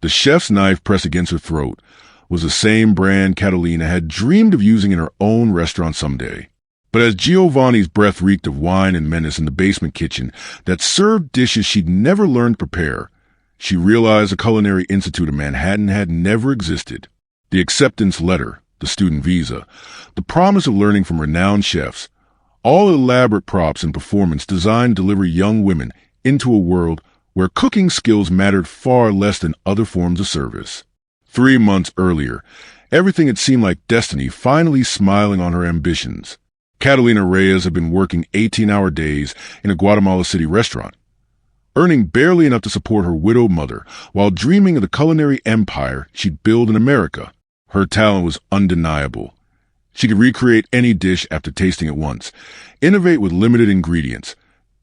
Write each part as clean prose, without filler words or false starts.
The chef's knife pressed against her throat was the same brand Catalina had dreamed of using in her own restaurant someday. But as Giovanni's breath reeked of wine and menace in the basement kitchen that served dishes she'd never learned to prepare, she realized the Culinary Institute of Manhattan had never existed. The acceptance letter, the student visa, the promise of learning from renowned chefs, all elaborate props and performance designed to deliver young women into a world where cooking skills mattered far less than other forms of service. 3 months earlier, everything had seemed like destiny finally smiling on her ambitions. Catalina Reyes had been working 18-hour days in a Guatemala City restaurant, earning barely enough to support her widowed mother while dreaming of the culinary empire she'd build in America. Her talent was undeniable. She could recreate any dish after tasting it once, innovate with limited ingredients,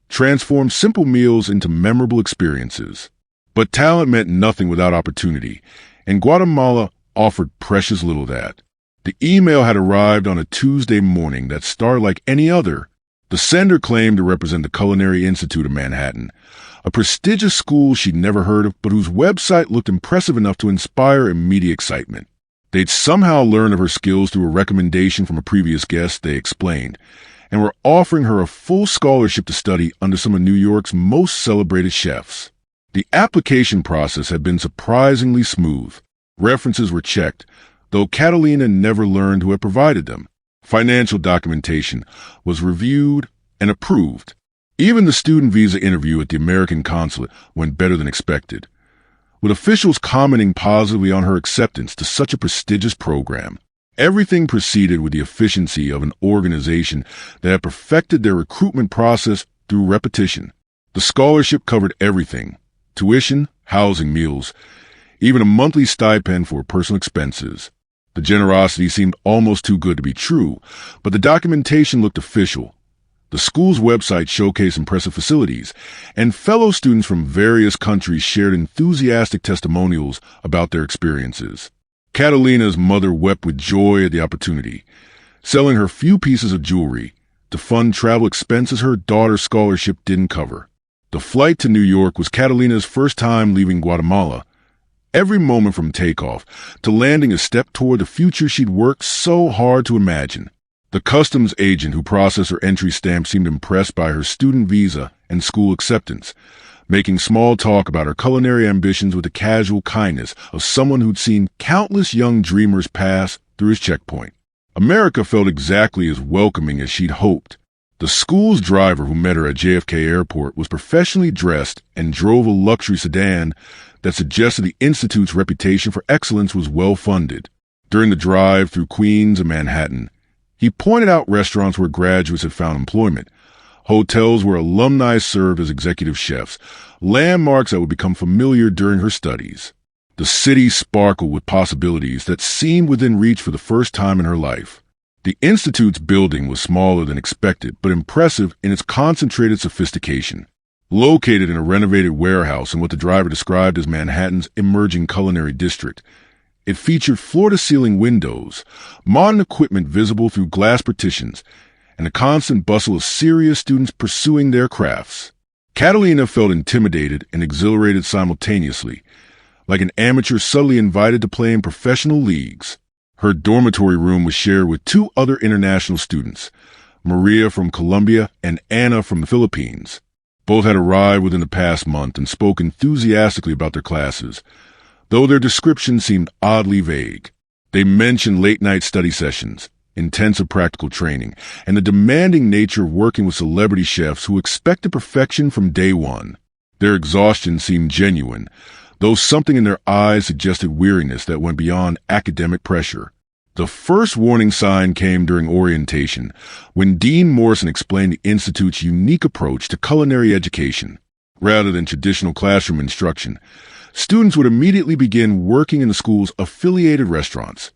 transform simple meals into memorable experiences. But talent meant nothing without opportunity, and Guatemala offered precious little of that. The email had arrived on a Tuesday morning that started like any other. The sender claimed to represent the Culinary Institute of Manhattan, a prestigious school she'd never heard of but whose website looked impressive enough to inspire immediate excitement. They'd somehow learned of her skills through a recommendation from a previous guest, they explained, and were offering her a full scholarship to study under some of New York's most celebrated chefs. The application process had been surprisingly smooth. References were checked, though Catalina never learned who had provided them. Financial documentation was reviewed and approved. Even the student visa interview at the American consulate went better than expected, with officials commenting positively on her acceptance to such a prestigious program. Everything proceeded with the efficiency of an organization that had perfected their recruitment process through repetition. The scholarship covered everything: tuition, housing, meals, even a monthly stipend for personal expenses. The generosity seemed almost too good to be true, but the documentation looked official. The school's website showcased impressive facilities, and fellow students from various countries shared enthusiastic testimonials about their experiences. Catalina's mother wept with joy at the opportunity, selling her few pieces of jewelry to fund travel expenses her daughter's scholarship didn't cover. The flight to New York was Catalina's first time leaving Guatemala. Every moment from takeoff to landing a step toward the future she'd worked so hard to imagine. The customs agent who processed her entry stamp seemed impressed by her student visa and school acceptance, making small talk about her culinary ambitions with the casual kindness of someone who'd seen countless young dreamers pass through his checkpoint. America felt exactly as welcoming as she'd hoped. The school's driver who met her at JFK Airport was professionally dressed and drove a luxury sedan that suggested the Institute's reputation for excellence was well-funded. During the drive through Queens and Manhattan, he pointed out restaurants where graduates had found employment, hotels where alumni served as executive chefs, landmarks that would become familiar during her studies. The city sparkled with possibilities that seemed within reach for the first time in her life. The Institute's building was smaller than expected, but impressive in its concentrated sophistication. Located in a renovated warehouse in what the driver described as Manhattan's emerging culinary district, it featured floor-to-ceiling windows, modern equipment visible through glass partitions, and a constant bustle of serious students pursuing their crafts. Catalina felt intimidated and exhilarated simultaneously, like an amateur subtly invited to play in professional leagues. Her dormitory room was shared with 2 other international students, Maria from Colombia and Anna from the Philippines. Both had arrived within the past month and spoke enthusiastically about their classes, though their descriptions seemed oddly vague. They mentioned late-night study sessions, intensive practical training, and the demanding nature of working with celebrity chefs who expected perfection from day one. Their exhaustion seemed genuine, though something in their eyes suggested weariness that went beyond academic pressure. The first warning sign came during orientation, when Dean Morrison explained the Institute's unique approach to culinary education. Rather than traditional classroom instruction, students would immediately begin working in the school's affiliated restaurants,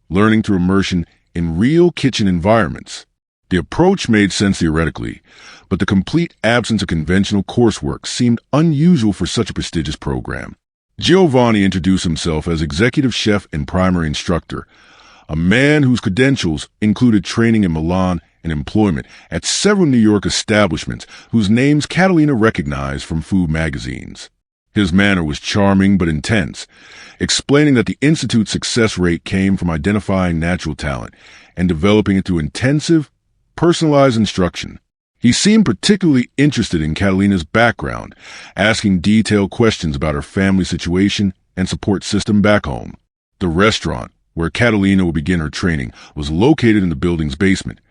learning through immersion in real kitchen environments. The approach made sense theoretically, but the complete absence of conventional coursework seemed unusual for such a prestigious program. Giovanni introduced himself as executive chef and primary instructor, a man whose credentials included training in Milan and employment at several New York establishments whose names Catalina recognized from food magazines. His manner was charming but intense, explaining that the Institute's success rate came from identifying natural talent and developing it through intensive, personalized instruction. He seemed particularly interested in Catalina's background, asking detailed questions about her family situation and support system back home. The restaurant, where Catalina would begin her training, was located in the building's basement,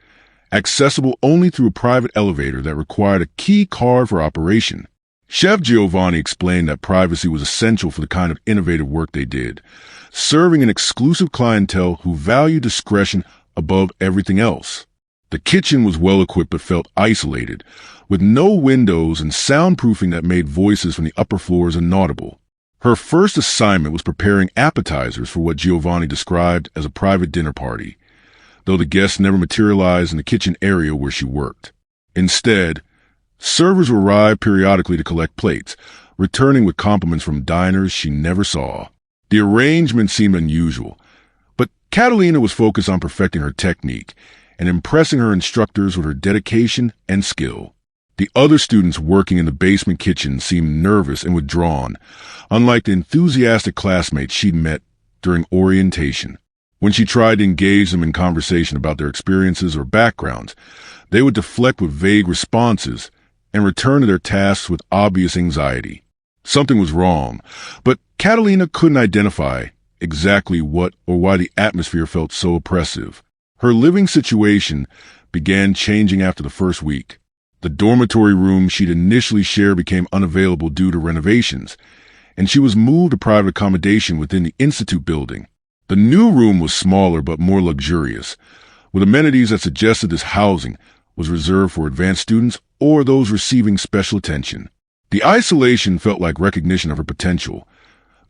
accessible only through a private elevator that required a key card for operation. Chef Giovanni explained that privacy was essential for the kind of innovative work they did, serving an exclusive clientele who valued discretion above everything else. The kitchen was well-equipped but felt isolated, with no windows and soundproofing that made voices from the upper floors inaudible. Her first assignment was preparing appetizers for what Giovanni described as a private dinner party, though the guests never materialized in the kitchen area where she worked. Instead, servers would arrive periodically to collect plates, returning with compliments from diners she never saw. The arrangement seemed unusual, but Catalina was focused on perfecting her technique and impressing her instructors with her dedication and skill. The other students working in the basement kitchen seemed nervous and withdrawn, unlike the enthusiastic classmates she'd met during orientation. When she tried to engage them in conversation about their experiences or backgrounds, they would deflect with vague responses and return to their tasks with obvious anxiety. Something was wrong, but Catalina couldn't identify exactly what or why the atmosphere felt so oppressive. Her living situation began changing after the first week. The dormitory room she'd initially shared became unavailable due to renovations, and she was moved to private accommodation within the Institute building. The new room was smaller but more luxurious, with amenities that suggested this housing was reserved for advanced students or those receiving special attention. The isolation felt like recognition of her potential,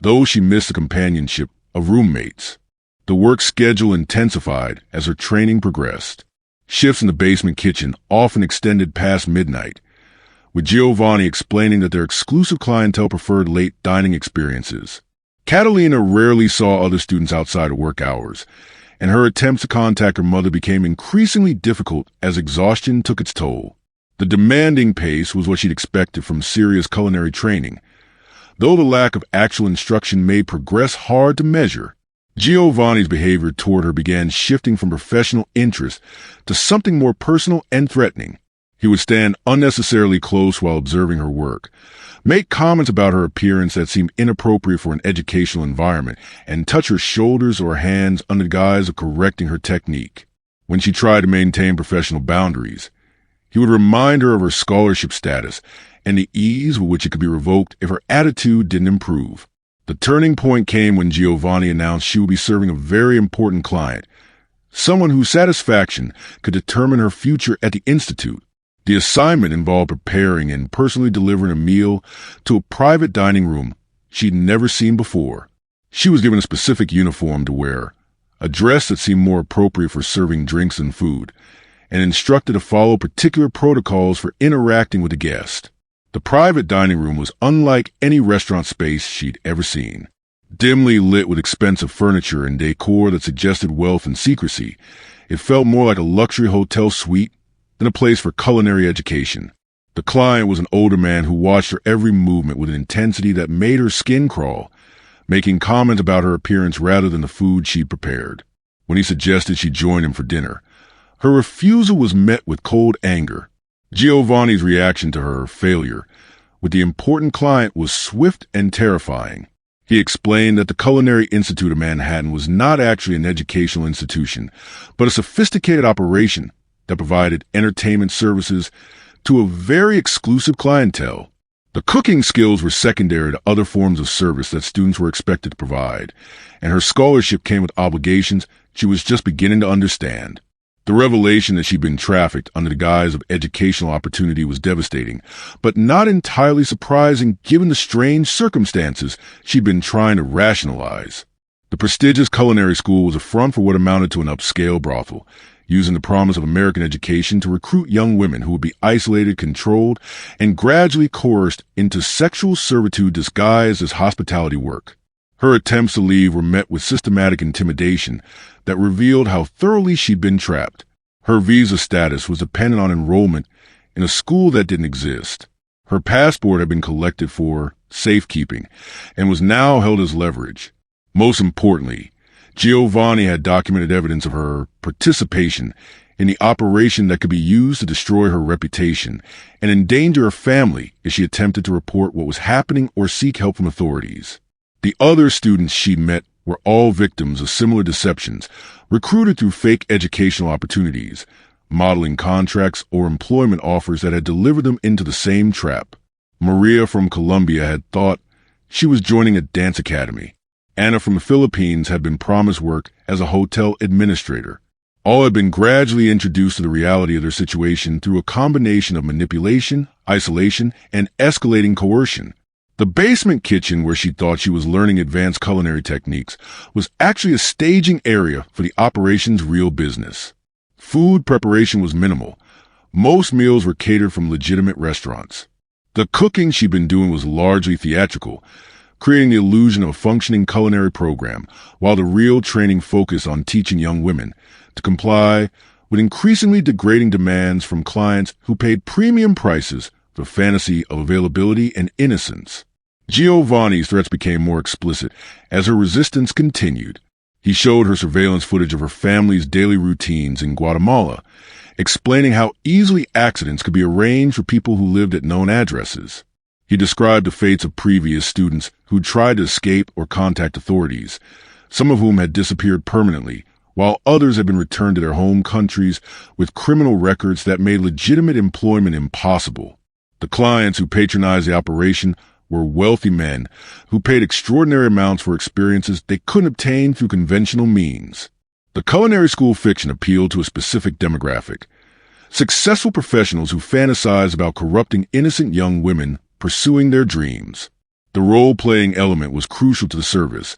though she missed the companionship of roommates. The work schedule intensified as her training progressed. Shifts in the basement kitchen often extended past midnight, with Giovanni explaining that their exclusive clientele preferred late dining experiences. Catalina rarely saw other students outside of work hours, and her attempts to contact her mother became increasingly difficult as exhaustion took its toll. The demanding pace was what she'd expected from serious culinary training, though the lack of actual instruction made progress hard to measure. Giovanni's behavior toward her began shifting from professional interest to something more personal and threatening. He would stand unnecessarily close while observing her work, make comments about her appearance that seemed inappropriate for an educational environment, and touch her shoulders or hands under the guise of correcting her technique. When she tried to maintain professional boundaries, he would remind her of her scholarship status and the ease with which it could be revoked if her attitude didn't improve. The turning point came when Giovanni announced she would be serving a very important client, someone whose satisfaction could determine her future at the Institute. The assignment involved preparing and personally delivering a meal to a private dining room she'd never seen before. She was given a specific uniform to wear, a dress that seemed more appropriate for serving drinks and food, and instructed to follow particular protocols for interacting with the guest. The private dining room was unlike any restaurant space she'd ever seen. Dimly lit with expensive furniture and decor that suggested wealth and secrecy, it felt more like a luxury hotel suite than a place for culinary education. The client was an older man who watched her every movement with an intensity that made her skin crawl, making comments about her appearance rather than the food she'd prepared. When he suggested she join him for dinner, her refusal was met with cold anger. Giovanni's reaction to her failure with the important client was swift and terrifying. He explained that the Culinary Institute of Manhattan was not actually an educational institution, but a sophisticated operation that provided entertainment services to a very exclusive clientele. The cooking skills were secondary to other forms of service that students were expected to provide, and her scholarship came with obligations she was just beginning to understand. The revelation that she'd been trafficked under the guise of educational opportunity was devastating, but not entirely surprising given the strange circumstances she'd been trying to rationalize. The prestigious culinary school was a front for what amounted to an upscale brothel, using the promise of American education to recruit young women who would be isolated, controlled, and gradually coerced into sexual servitude disguised as hospitality work. Her attempts to leave were met with systematic intimidation that revealed how thoroughly she'd been trapped. Her visa status was dependent on enrollment in a school that didn't exist. Her passport had been collected for safekeeping and was now held as leverage. Most importantly, Giovanni had documented evidence of her participation in the operation that could be used to destroy her reputation and endanger her family if she attempted to report what was happening or seek help from authorities. The other students she met were all victims of similar deceptions, recruited through fake educational opportunities, modeling contracts or employment offers that had delivered them into the same trap. Maria from Colombia had thought she was joining a dance academy. Anna from the Philippines had been promised work as a hotel administrator. All had been gradually introduced to the reality of their situation through a combination of manipulation, isolation, and escalating coercion. The basement kitchen, where she thought she was learning advanced culinary techniques, was actually a staging area for the operation's real business. Food preparation was minimal. Most meals were catered from legitimate restaurants. The cooking she'd been doing was largely theatrical, creating the illusion of a functioning culinary program, while the real training focused on teaching young women to comply with increasingly degrading demands from clients who paid premium prices for the fantasy of availability and innocence. Giovanni's threats became more explicit as her resistance continued. He showed her surveillance footage of her family's daily routines in Guatemala, explaining how easily accidents could be arranged for people who lived at known addresses. He described the fates of previous students who tried to escape or contact authorities, some of whom had disappeared permanently, while others had been returned to their home countries with criminal records that made legitimate employment impossible. The clients who patronized the operation were wealthy men who paid extraordinary amounts for experiences they couldn't obtain through conventional means. The culinary school fiction appealed to a specific demographic: successful professionals who fantasize about corrupting innocent young women pursuing their dreams. The role-playing element was crucial to the service,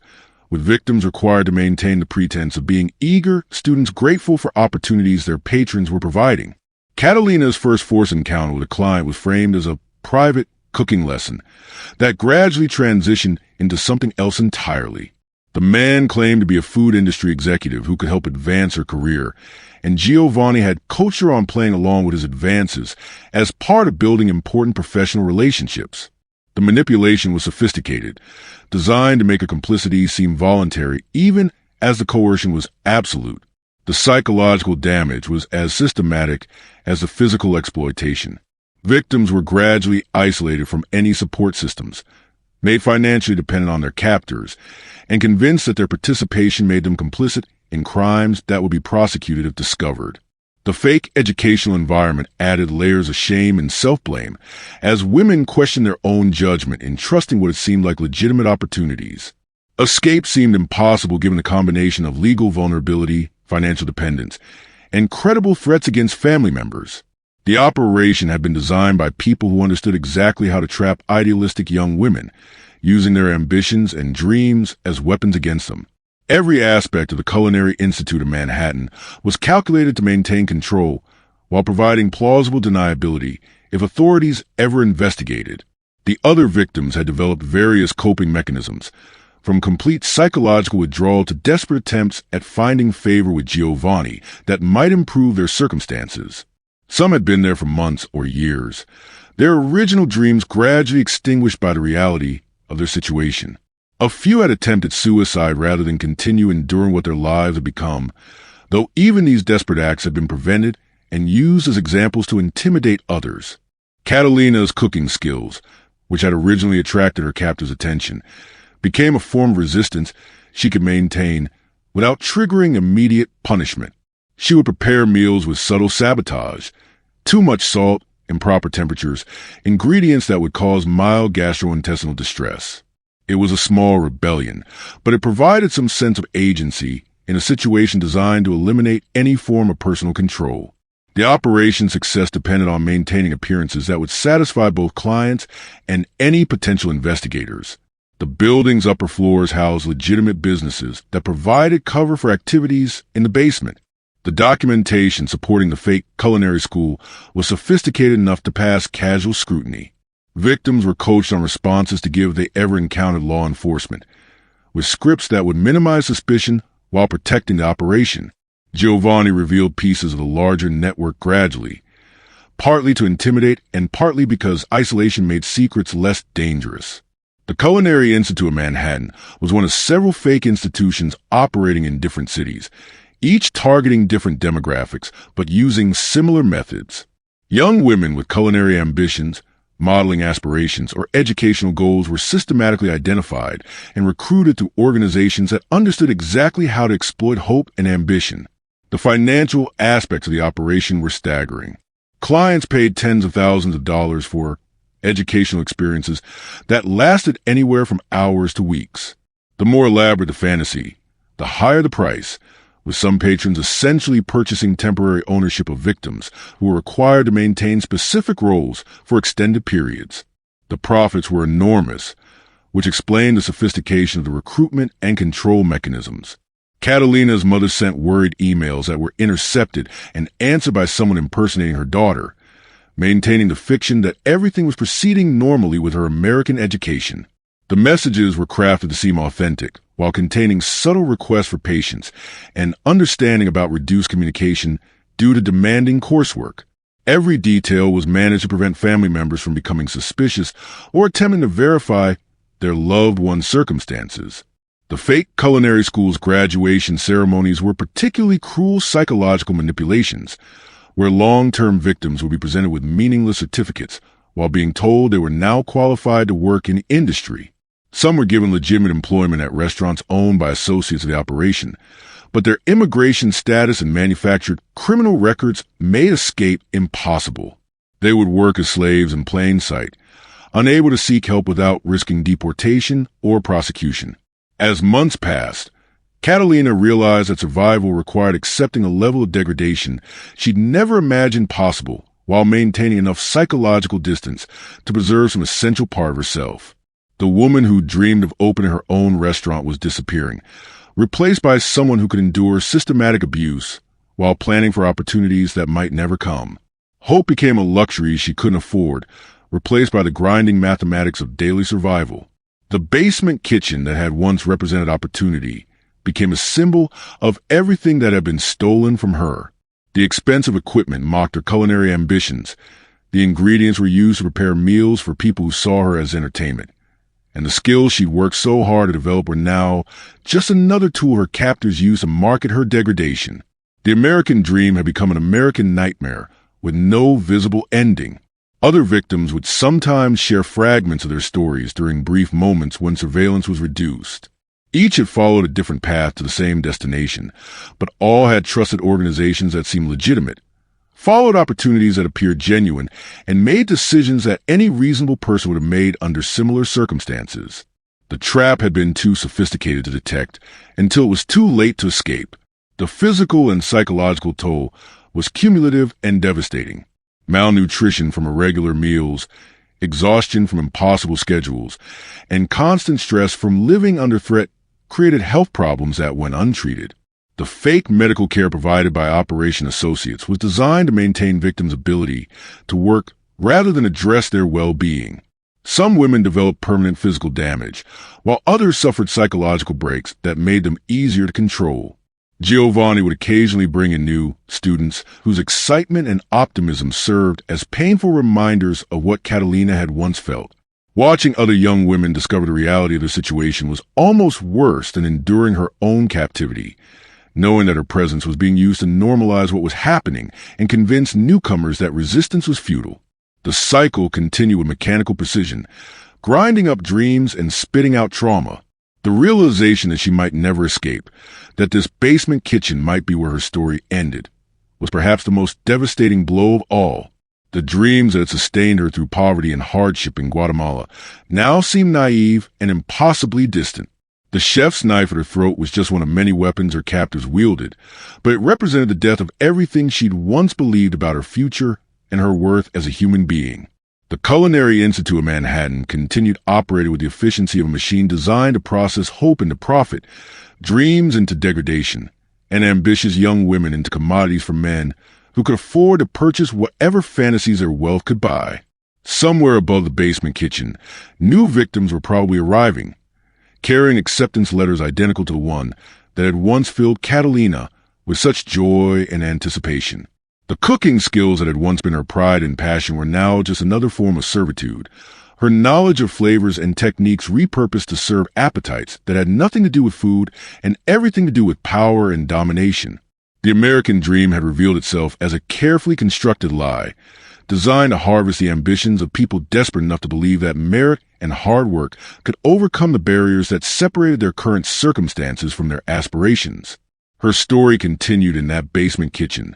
with victims required to maintain the pretense of being eager students grateful for opportunities their patrons were providing. Catalina's first forced encounter with a client was framed as a private cooking lesson that gradually transitioned into something else entirely. The man claimed to be a food industry executive who could help advance her career, and Giovanni had coached her on playing along with his advances as part of building important professional relationships. The manipulation was sophisticated, designed to make her complicity seem voluntary even as the coercion was absolute. The psychological damage was as systematic as the physical exploitation. Victims were gradually isolated from any support systems, made financially dependent on their captors, and convinced that their participation made them complicit in crimes that would be prosecuted if discovered. The fake educational environment added layers of shame and self-blame as women questioned their own judgment in trusting what it seemed like legitimate opportunities. Escape seemed impossible given the combination of legal vulnerability, financial dependence, and credible threats against family members. The operation had been designed by people who understood exactly how to trap idealistic young women, using their ambitions and dreams as weapons against them. Every aspect of the Culinary Institute of Manhattan was calculated to maintain control while providing plausible deniability if authorities ever investigated. The other victims had developed various coping mechanisms, from complete psychological withdrawal to desperate attempts at finding favor with Giovanni that might improve their circumstances. Some had been there for months or years, their original dreams gradually extinguished by the reality of their situation. A few had attempted suicide rather than continue enduring what their lives had become, though even these desperate acts had been prevented and used as examples to intimidate others. Catalina's cooking skills, which had originally attracted her captor's attention, became a form of resistance she could maintain without triggering immediate punishment. She would prepare meals with subtle sabotage: too much salt, improper temperatures, ingredients that would cause mild gastrointestinal distress. It was a small rebellion, but it provided some sense of agency in a situation designed to eliminate any form of personal control. The operation's success depended on maintaining appearances that would satisfy both clients and any potential investigators. The building's upper floors housed legitimate businesses that provided cover for activities in the basement. The documentation supporting the fake culinary school was sophisticated enough to pass casual scrutiny. Victims were coached on responses to give if they ever encountered law enforcement, with scripts that would minimize suspicion while protecting the operation. Giovanni revealed pieces of the larger network gradually, partly to intimidate and partly because isolation made secrets less dangerous. The Culinary Institute of Manhattan was one of several fake institutions operating in different cities, each targeting different demographics but using similar methods. Young women with culinary ambitions, modeling aspirations, or educational goals were systematically identified and recruited through organizations that understood exactly how to exploit hope and ambition. The financial aspects of the operation were staggering. Clients paid tens of thousands of dollars for educational experiences that lasted anywhere from hours to weeks. The more elaborate the fantasy, the higher the price, with some patrons essentially purchasing temporary ownership of victims who were required to maintain specific roles for extended periods. The profits were enormous, which explained the sophistication of the recruitment and control mechanisms. Catalina's mother sent worried emails that were intercepted and answered by someone impersonating her daughter, maintaining the fiction that everything was proceeding normally with her American education. The messages were crafted to seem authentic, while containing subtle requests for patience and understanding about reduced communication due to demanding coursework. Every detail was managed to prevent family members from becoming suspicious or attempting to verify their loved one's circumstances. The fake culinary school's graduation ceremonies were particularly cruel psychological manipulations, where long-term victims would be presented with meaningless certificates while being told they were now qualified to work in the industry. Some were given legitimate employment at restaurants owned by associates of the operation, but their immigration status and manufactured criminal records made escape impossible. They would work as slaves in plain sight, unable to seek help without risking deportation or prosecution. As months passed, Catalina realized that survival required accepting a level of degradation she'd never imagined possible while maintaining enough psychological distance to preserve some essential part of herself. The woman who dreamed of opening her own restaurant was disappearing, replaced by someone who could endure systematic abuse while planning for opportunities that might never come. Hope became a luxury she couldn't afford, replaced by the grinding mathematics of daily survival. The basement kitchen that had once represented opportunity became a symbol of everything that had been stolen from her. The expensive equipment mocked her culinary ambitions. The ingredients were used to prepare meals for people who saw her as entertainment. And the skills she'd worked so hard to develop were now just another tool her captors used to market her degradation. The American dream had become an American nightmare with no visible ending. Other victims would sometimes share fragments of their stories during brief moments when surveillance was reduced. Each had followed a different path to the same destination, but all had trusted organizations that seemed legitimate, followed opportunities that appeared genuine, and made decisions that any reasonable person would have made under similar circumstances. The trap had been too sophisticated to detect until it was too late to escape. The physical and psychological toll was cumulative and devastating. Malnutrition from irregular meals, exhaustion from impossible schedules, and constant stress from living under threat created health problems that went untreated. The fake medical care provided by Operation Associates was designed to maintain victims' ability to work rather than address their well-being. Some women developed permanent physical damage, while others suffered psychological breaks that made them easier to control. Giovanni would occasionally bring in new students whose excitement and optimism served as painful reminders of what Catalina had once felt. Watching other young women discover the reality of their situation was almost worse than enduring her own captivity, knowing that her presence was being used to normalize what was happening and convince newcomers that resistance was futile. The cycle continued with mechanical precision, grinding up dreams and spitting out trauma. The realization that she might never escape, that this basement kitchen might be where her story ended, was perhaps the most devastating blow of all. The dreams that had sustained her through poverty and hardship in Guatemala now seemed naive and impossibly distant. The chef's knife at her throat was just one of many weapons her captors wielded, but it represented the death of everything she'd once believed about her future and her worth as a human being. The Culinary Institute of Manhattan continued operating with the efficiency of a machine designed to process hope into profit, dreams into degradation, and ambitious young women into commodities for men who could afford to purchase whatever fantasies their wealth could buy. Somewhere above the basement kitchen, new victims were probably arriving, carrying acceptance letters identical to the one that had once filled Catalina with such joy and anticipation. The cooking skills that had once been her pride and passion were now just another form of servitude. Her knowledge of flavors and techniques repurposed to serve appetites that had nothing to do with food and everything to do with power and domination. The American dream had revealed itself as a carefully constructed lie, designed to harvest the ambitions of people desperate enough to believe that merit and hard work could overcome the barriers that separated their current circumstances from their aspirations. Her story continued in that basement kitchen,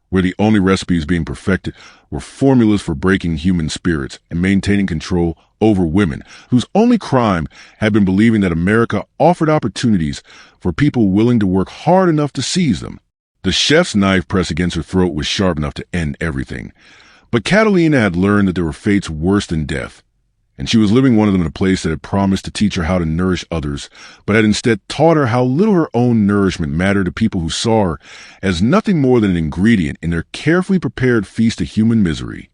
where the only recipes being perfected were formulas for breaking human spirits and maintaining control over women, whose only crime had been believing that America offered opportunities for people willing to work hard enough to seize them. The chef's knife pressed against her throat was sharp enough to end everything. But Catalina had learned that there were fates worse than death, and she was living one of them in a place that had promised to teach her how to nourish others, but had instead taught her how little her own nourishment mattered to people who saw her as nothing more than an ingredient in their carefully prepared feast of human misery.